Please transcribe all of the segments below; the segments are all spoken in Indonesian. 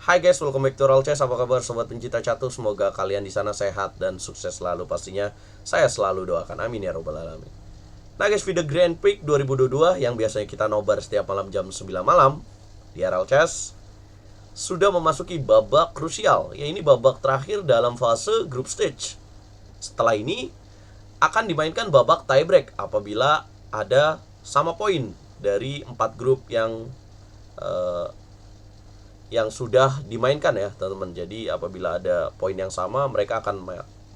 Hai guys, welcome back to Roll Chess. Apa kabar sobat pencinta catur? Semoga kalian di sana sehat dan sukses selalu. Pastinya saya selalu doakan. Amin ya robbal alamin. Nah guys, video Grand Prix 2022 yang biasanya kita nobar setiap malam jam 9 malam di Roll Chess sudah memasuki babak krusial. Ya, ini babak terakhir dalam fase group stage. Setelah ini akan dimainkan babak tiebreak apabila ada sama poin dari 4 grup yang sudah dimainkan ya teman-teman. Jadi apabila ada poin yang sama, mereka akan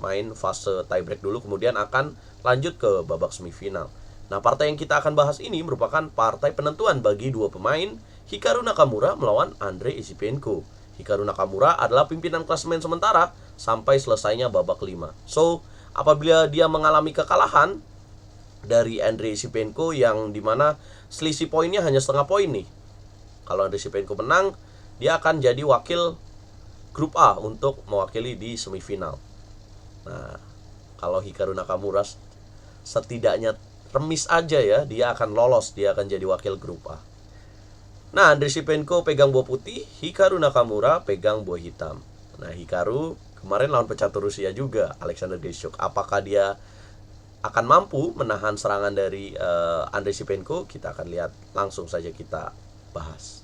main fase tiebreak dulu, kemudian akan lanjut ke babak semifinal. Nah, partai yang kita akan bahas ini merupakan partai penentuan bagi dua pemain, Hikaru Nakamura melawan Andrei Esipenko. Hikaru Nakamura adalah pimpinan klasemen sementara sampai selesainya babak 5. So, apabila dia mengalami kekalahan dari Andrei Esipenko yang dimana selisih poinnya hanya setengah poin nih, kalau Andrei Esipenko menang, dia akan jadi wakil grup A untuk mewakili di semifinal. Nah, kalau Hikaru Nakamura setidaknya remis aja ya, dia akan lolos, dia akan jadi wakil grup A. Nah, Andrei Esipenko pegang buah putih, Hikaru Nakamura pegang buah hitam. Nah, Hikaru kemarin lawan pecatur Rusia juga, Alexander Grischuk. Apakah dia akan mampu menahan serangan dari Andrei Esipenko? Kita akan lihat, langsung saja kita bahas.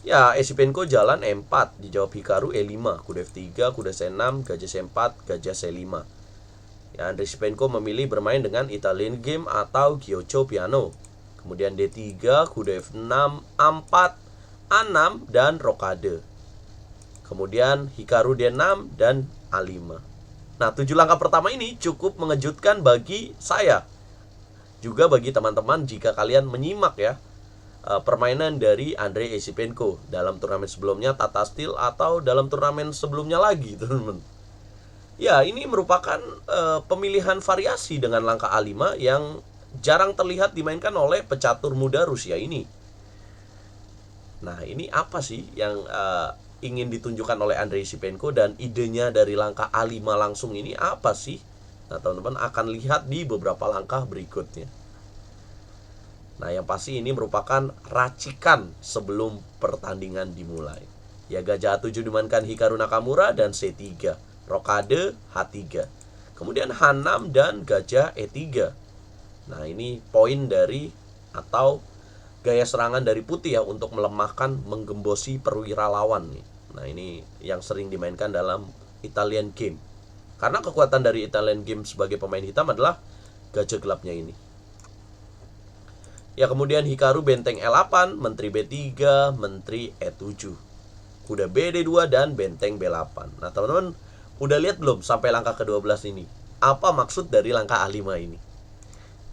Ya, Esipenko jalan E4, dijawab Hikaru E5, kuda F3, kuda C6, gajah C4, gajah C5. Ya, Andrei Esipenko memilih bermain dengan Italian game atau Giocho piano. Kemudian D3, kuda F6, A4, A6, dan rokade. Kemudian Hikaru D6 dan A5. Nah, 7 langkah pertama ini cukup mengejutkan bagi saya, juga bagi teman-teman jika kalian menyimak ya permainan dari Andrei Esipenko dalam turnamen sebelumnya, Tata Steel, atau dalam turnamen sebelumnya lagi, teman-teman. Ya, ini merupakan pemilihan variasi dengan langkah A5 yang jarang terlihat dimainkan oleh pecatur muda Rusia ini. Nah, ini apa sih yang ingin ditunjukkan oleh Andrei Esipenko, dan idenya dari langkah A5 langsung ini apa sih? Nah, teman-teman akan lihat di beberapa langkah berikutnya. Nah, yang pasti ini merupakan racikan sebelum pertandingan dimulai. Ya, gajah A7 dimainkan Hikaru Nakamura dan C3, rokade H3. Kemudian H6 dan gajah E3. Nah, ini poin dari atau gaya serangan dari putih ya untuk melemahkan, menggembosi perwira lawan nih. Nah, ini yang sering dimainkan dalam Italian game. Karena kekuatan dari Italian game sebagai pemain hitam adalah gajah gelapnya ini. Ya, kemudian Hikaru benteng L8, menteri B3, menteri E7, kuda BD2 dan benteng B8. Nah, teman-teman udah lihat belum sampai langkah ke-12 ini? Apa maksud dari langkah A5 ini?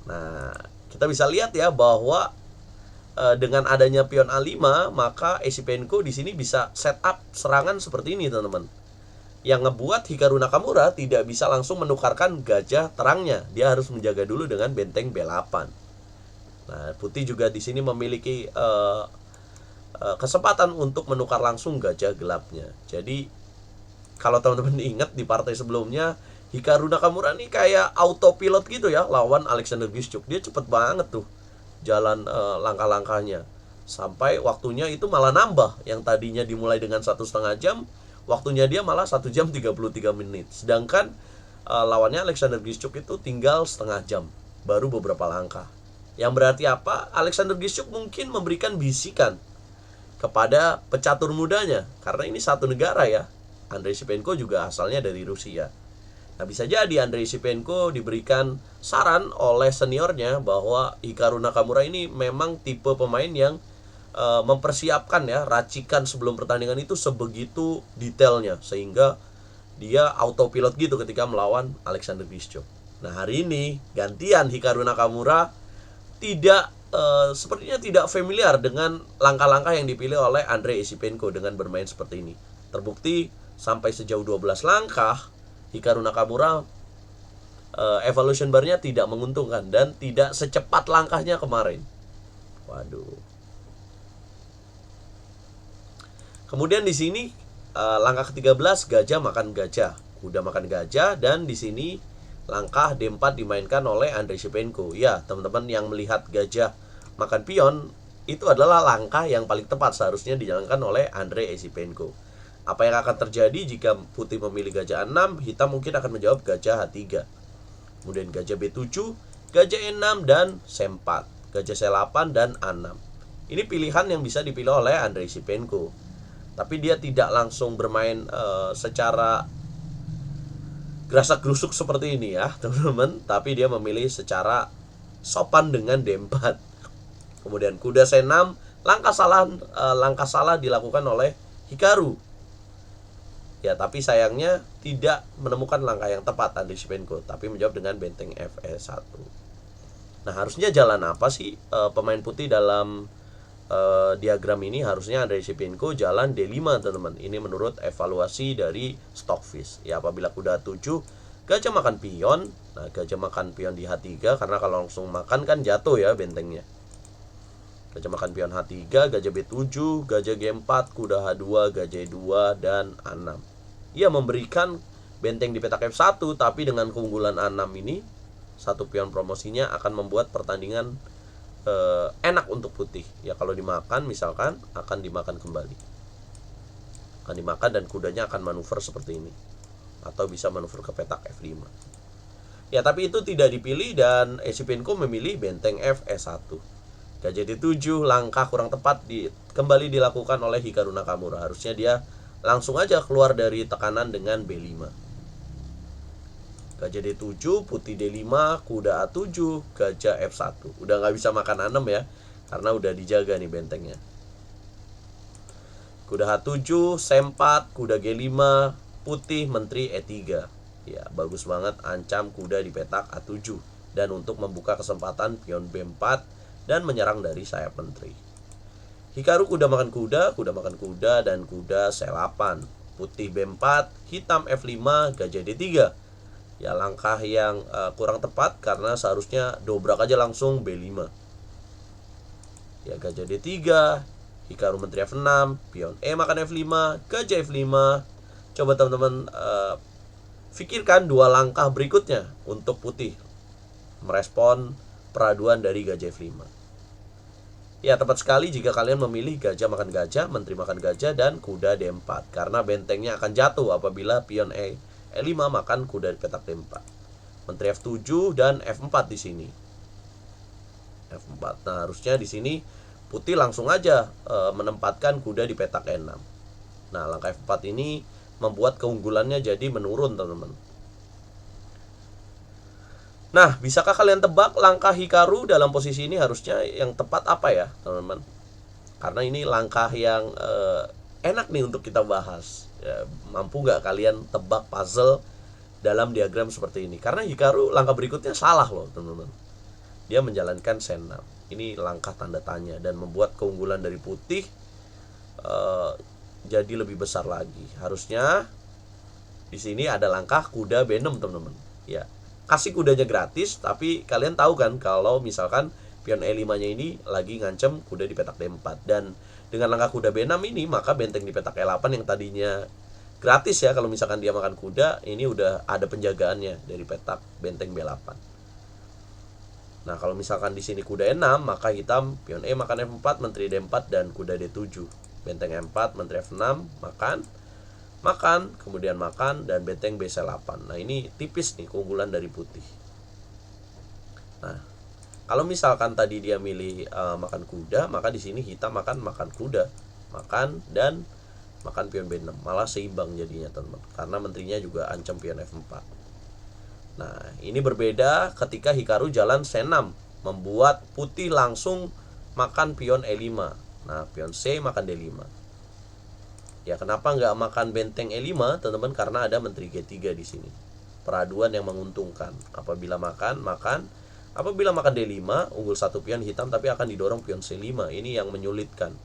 Nah, kita bisa lihat ya bahwa dengan adanya pion A5, maka Esipenko di sini bisa setup serangan seperti ini, teman-teman. Yang ngebuat Hikaru Nakamura tidak bisa langsung menukarkan gajah terangnya. Dia harus menjaga dulu dengan benteng B8. Nah, putih juga di sini memiliki kesempatan untuk menukar langsung gajah gelapnya. Jadi, kalau teman-teman ingat di partai sebelumnya, Hikaru Nakamura nih kayak autopilot gitu ya lawan Alexander Grischuk. Dia cepet banget tuh jalan langkah-langkahnya. Sampai waktunya itu malah nambah. Yang tadinya dimulai dengan 1,5 jam, waktunya dia malah 1 jam 33 menit. Sedangkan lawannya Alexander Grischuk itu tinggal setengah jam, baru beberapa langkah. Yang berarti apa? Alexander Grischuk mungkin memberikan bisikan kepada pecatur mudanya, karena ini satu negara ya. Andrei Esipenko juga asalnya dari Rusia. Nah, bisa jadi Andrei Esipenko diberikan saran oleh seniornya bahwa Hikaru Nakamura ini memang tipe pemain yang mempersiapkan ya racikan sebelum pertandingan itu sebegitu detailnya, sehingga dia autopilot gitu ketika melawan Alexander Grischuk. Nah, hari ini gantian Hikaru Nakamura sepertinya tidak familiar dengan langkah-langkah yang dipilih oleh Andrei Esipenko dengan bermain seperti ini. Terbukti sampai sejauh 12 langkah Hikaru Nakamura evolution bar-nya tidak menguntungkan dan tidak secepat langkahnya kemarin. Waduh. Kemudian di sini langkah ke-13 gajah makan gajah, kuda makan gajah, dan di sini langkah D4 dimainkan oleh Andrei Esipenko. Ya, teman-teman yang melihat gajah makan pion itu adalah langkah yang paling tepat seharusnya dijalankan oleh Andrei Esipenko. Apa yang akan terjadi jika putih memilih gajah 6, hitam mungkin akan menjawab gajah H3. Kemudian gajah B7, gajah E6 dan C4, gajah C8 dan A6. Ini pilihan yang bisa dipilih oleh Andrei Esipenko. Tapi dia tidak langsung bermain secara gerasak-gerusuk seperti ini ya, teman-teman. Tapi dia memilih secara sopan dengan D4. Kemudian kuda C6, langkah salah dilakukan oleh Hikaru. Ya, tapi sayangnya tidak menemukan langkah yang tepat Andrei Esipenko, tapi menjawab dengan benteng Fe1. Nah, harusnya jalan apa sih pemain putih dalam diagram ini? Harusnya Andrei Esipenko jalan D5, teman-teman. Ini menurut evaluasi dari Stockfish. Ya, apabila kuda 7, gajah makan pion. Nah, gajah makan pion di H3, karena kalau langsung makan kan jatuh ya bentengnya. Gajah makan pion H3, gajah B7, gajah G4, kuda H2, gajah E2, dan A6. Ia memberikan benteng di petak F1, tapi dengan keunggulan A6 ini, satu pion promosinya akan membuat pertandingan enak untuk putih. Ya, kalau dimakan misalkan akan dimakan kembali. Akan dimakan dan kudanya akan manuver seperti ini. Atau bisa manuver ke petak F5. Ya, tapi itu tidak dipilih dan Esipenko memilih benteng Fe1. Gajah D7, langkah kurang tepat kembali dilakukan oleh Hikaru Nakamura. Harusnya dia langsung aja keluar dari tekanan dengan B5. Gajah D7, putih D5, kuda A7, gajah F1. Udah nggak bisa makan A6 ya, karena udah dijaga nih bentengnya. Kuda H7, C4, kuda G5, putih menteri E3. Ya, bagus banget ancam kuda di petak A7. Dan untuk membuka kesempatan pion B4 dan menyerang dari sayap menteri. Hikaru kuda makan kuda, dan kuda C8. Putih B4, hitam F5, gajah D3. Ya, langkah yang kurang tepat karena seharusnya dobrak aja langsung B5. Ya, gajah D3, Hikaru menteri F6, pion E makan F5, gajah F5. Coba teman-teman pikirkan dua langkah berikutnya untuk putih merespon peraduan dari gajah F5. Ya, tepat sekali jika kalian memilih gajah makan gajah, menteri makan gajah, dan kuda D4. Karena bentengnya akan jatuh apabila pion E5 makan kuda di petak D4. Menteri F7 dan F4 di sini. F4. Nah, harusnya di sini putih langsung aja menempatkan kuda di petak E6. Nah, langkah F4 ini membuat keunggulannya jadi menurun, teman-teman. Nah, bisakah kalian tebak langkah Hikaru dalam posisi ini harusnya yang tepat apa ya, teman-teman? Karena ini langkah yang enak nih untuk kita bahas. Ya, mampu nggak kalian tebak puzzle dalam diagram seperti ini? Karena Hikaru langkah berikutnya salah loh, teman-teman. Dia menjalankan C6. Ini langkah tanda tanya dan membuat keunggulan dari putih jadi lebih besar lagi. Harusnya di sini ada langkah kuda B6, teman-teman. Ya, kasih kudanya gratis, tapi kalian tahu kan kalau misalkan pion E5-nya ini lagi ngancem kuda di petak D4. Dan dengan langkah kuda B6 ini, maka benteng di petak E8 yang tadinya gratis ya, kalau misalkan dia makan kuda, ini udah ada penjagaannya dari petak benteng B8. Nah, kalau misalkan di sini kuda E6, maka hitam pion E makan F4, menteri D4, dan kuda D7. Benteng E4, menteri F6, makan, kemudian makan, dan benteng B8. Nah, ini tipis nih keunggulan dari putih. Nah, kalau misalkan tadi dia milih makan kuda, maka di sini hitam makan kuda, dan makan pion B6. Malah seimbang jadinya, teman-teman. Karena menterinya juga ancam pion F4. Nah, ini berbeda ketika Hikaru jalan C6, membuat putih langsung makan pion E5. Nah, pion C makan D5. Ya, kenapa nggak makan benteng E5, teman-teman? Karena ada menteri G3 di sini. Peraduan yang menguntungkan. Apabila makan. Apabila makan D5, unggul satu pion hitam, tapi akan didorong pion C5. Ini yang menyulitkan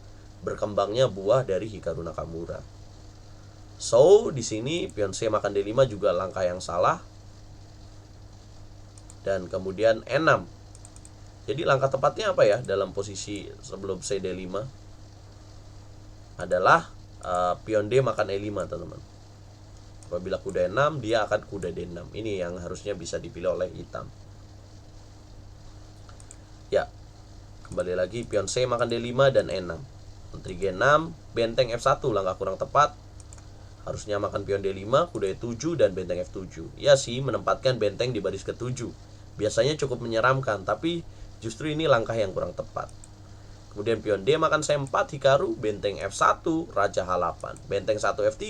berkembangnya buah dari Hikaru Nakamura. So, di sini pion C makan D5 juga langkah yang salah. Dan kemudian E6. Jadi langkah tepatnya apa ya dalam posisi sebelum C D5? Adalah pion D makan E5, teman-teman. Apabila kuda E6, dia akan kuda D6. Ini yang harusnya bisa dipilih oleh hitam. Ya, kembali lagi pion C makan D5 dan E6. Menteri G6, benteng F1 langkah kurang tepat. Harusnya makan pion D5, kuda E7 dan benteng F7. Ya sih, menempatkan benteng di baris ke-7. Biasanya cukup menyeramkan, tapi justru ini langkah yang kurang tepat. Kemudian pion D makan C4, Hikaru, benteng F1, raja H8, benteng 1 F3.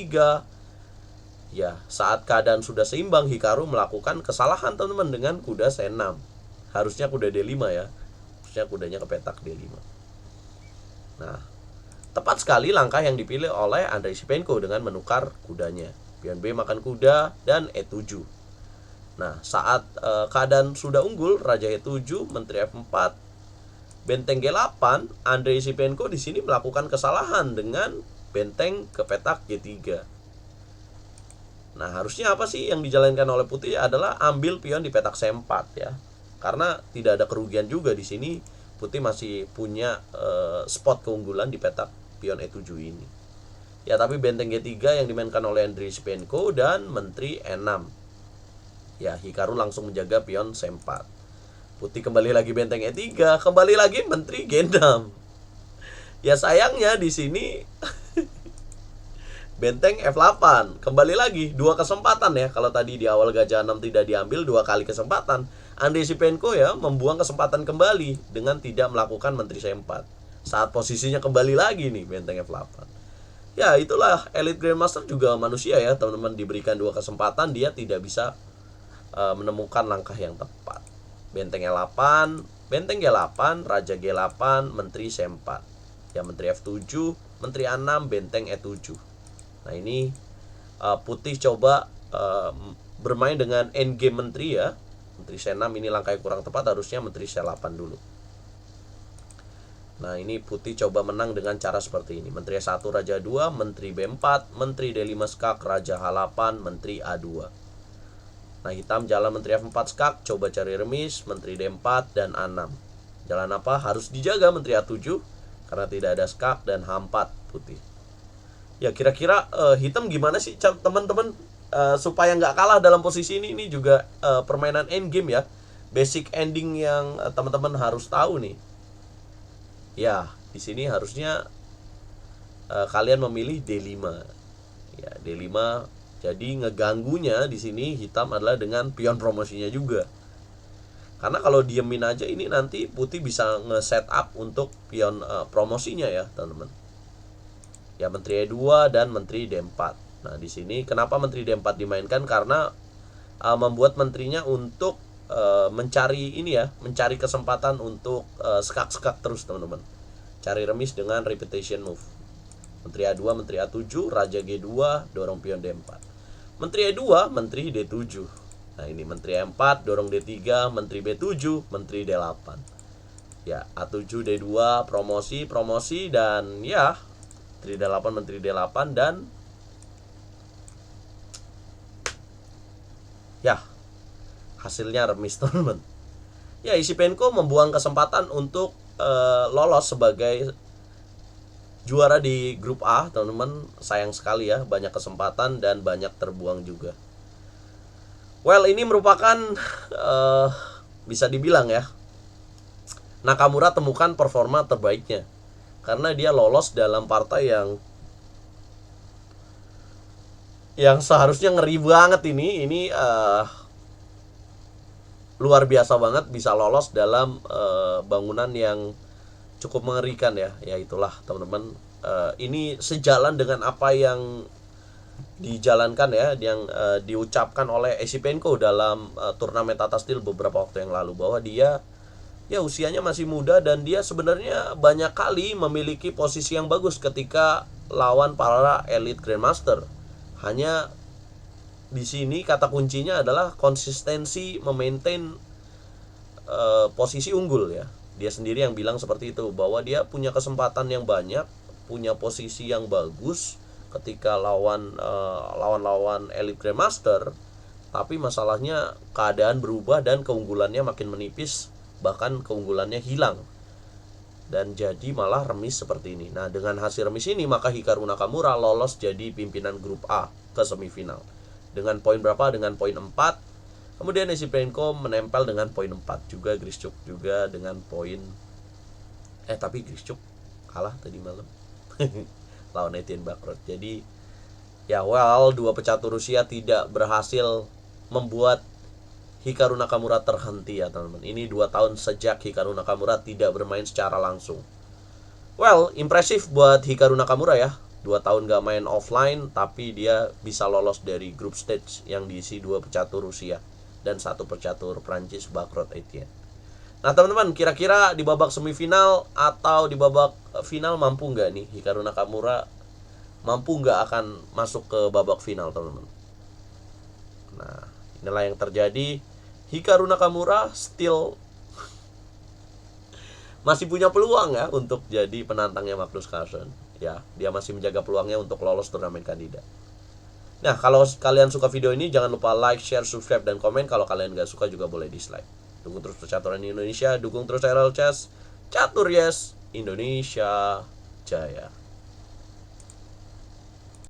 Ya, saat keadaan sudah seimbang, Hikaru melakukan kesalahan teman-teman dengan kuda C6. Harusnya kuda D5 ya. Harusnya kudanya ke petak D5. Nah, tepat sekali langkah yang dipilih oleh Andrei Shipenko dengan menukar kudanya. Pion B makan kuda dan E7. Nah, saat keadaan sudah unggul, raja E7, menteri F4, benteng G8, Andrei Shipenko di sini melakukan kesalahan dengan benteng ke petak G3. Nah, harusnya apa sih yang dijalankan oleh putih adalah ambil pion di petak C4 ya. Karena tidak ada kerugian juga di sini, putih masih punya spot keunggulan di petak pion E7 ini. Ya, tapi benteng G3 yang dimainkan oleh Andrei Shipenko dan menteri E6. Ya, Hikaru langsung menjaga pion C4. Putih kembali lagi benteng E3, kembali lagi menteri G6. Ya sayangnya di sini benteng F8. Kembali lagi dua kesempatan ya. Kalau tadi di awal gajah 6 tidak diambil, 2 kali kesempatan. Andrei Shipenko ya membuang kesempatan kembali dengan tidak melakukan menteri C4. Saat posisinya kembali lagi nih benteng F8. Ya itulah Elite Grandmaster juga manusia ya teman-teman, diberikan 2 kesempatan dia tidak bisa menemukan langkah yang tepat. Benteng E8, benteng G8, raja G8, menteri C4. Ya menteri F7, menteri A6, benteng E7. Nah ini putih coba bermain dengan endgame menteri ya. Menteri C6 ini langkah yang kurang tepat, harusnya menteri C8 dulu. Nah ini putih coba menang dengan cara seperti ini. Menteri E1 raja 2, menteri B4, menteri D5 skak, raja H8, menteri A2. Nah hitam jalan menteri F4 skak, coba cari remis, menteri D4 dan A6. Jalan apa? Harus dijaga menteri A7 karena tidak ada skak dan H4 putih. Ya kira-kira hitam gimana sih teman-teman supaya nggak kalah dalam posisi ini juga permainan endgame ya. Basic ending yang teman-teman harus tahu nih. Ya, di sini harusnya kalian memilih D5. Ya, D5. Jadi ngeganggunya di sini hitam adalah dengan pion promosinya juga. Karena kalau diemin aja ini nanti putih bisa nge-set up untuk pion promosinya ya, teman-teman. Ya, menteri E2 dan menteri D4. Nah, di sini kenapa menteri D4 dimainkan? Karena membuat menterinya untuk mencari ini ya, mencari kesempatan untuk skak-skak terus, teman-teman. Cari remis dengan repetition move. Menteri A2, menteri A7, raja G2, dorong pion D4. Menteri E2, menteri D7. Nah, ini menteri E4, dorong D3, menteri B7, menteri D8. Ya, A7, D2, promosi dan ya, menteri D8, menteri D8 dan ya, hasilnya remis, teman-teman. Ya, Shipenko membuang kesempatan untuk lolos sebagai juara di grup A, teman-teman. Sayang sekali ya, banyak kesempatan dan banyak terbuang juga. Well, ini merupakan bisa dibilang ya, Nakamura temukan performa terbaiknya. Karena dia lolos dalam partai yang seharusnya ngeri banget ini. Ini luar biasa banget bisa lolos dalam bangunan yang cukup mengerikan ya. Ya itulah teman-teman, ini sejalan dengan apa yang dijalankan ya, yang diucapkan oleh Shipenko dalam turnamen Tata Steel beberapa waktu yang lalu, bahwa dia ya usianya masih muda dan dia sebenarnya banyak kali memiliki posisi yang bagus ketika lawan para elite grandmaster. Hanya di sini kata kuncinya adalah konsistensi memaintain posisi unggul ya. Dia sendiri yang bilang seperti itu, bahwa dia punya kesempatan yang banyak, punya posisi yang bagus ketika lawan elite grandmaster, tapi masalahnya keadaan berubah dan keunggulannya makin menipis, bahkan keunggulannya hilang, dan jadi malah remis seperti ini. Nah, dengan hasil remis ini maka Hikaru Nakamura lolos jadi pimpinan grup A ke semifinal. Dengan poin berapa? Dengan poin 4. Kemudian Shipenko menempel dengan poin 4 juga, Grischuk juga dengan poin Tapi Grischuk kalah tadi malam lawan Etienne Bacrot. Jadi ya dua pecatur Rusia tidak berhasil membuat Hikaru Nakamura terhenti ya teman-teman. Ini 2 tahun sejak Hikaru Nakamura tidak bermain secara langsung. Impresif buat Hikaru Nakamura ya. 2 tahun gak main offline, tapi dia bisa lolos dari group stage yang diisi 2 pecatur Rusia dan 1 pecatur Prancis, Bacrot Etienne. Nah teman-teman, kira-kira di babak semifinal atau di babak final mampu nggak nih Hikaru Nakamura, mampu nggak akan masuk ke babak final teman-teman? Nah inilah yang terjadi. Hikaru Nakamura still masih punya peluang ya untuk jadi penantangnya Magnus Carlsen. Ya, dia masih menjaga peluangnya untuk lolos turnamen kandidat. Nah, kalau kalian suka video ini, jangan lupa like, share, subscribe, dan komen. Kalau kalian gak suka juga boleh dislike. Dukung terus percaturan Indonesia, dukung terus RL Chess, Catur Yes, Indonesia Jaya.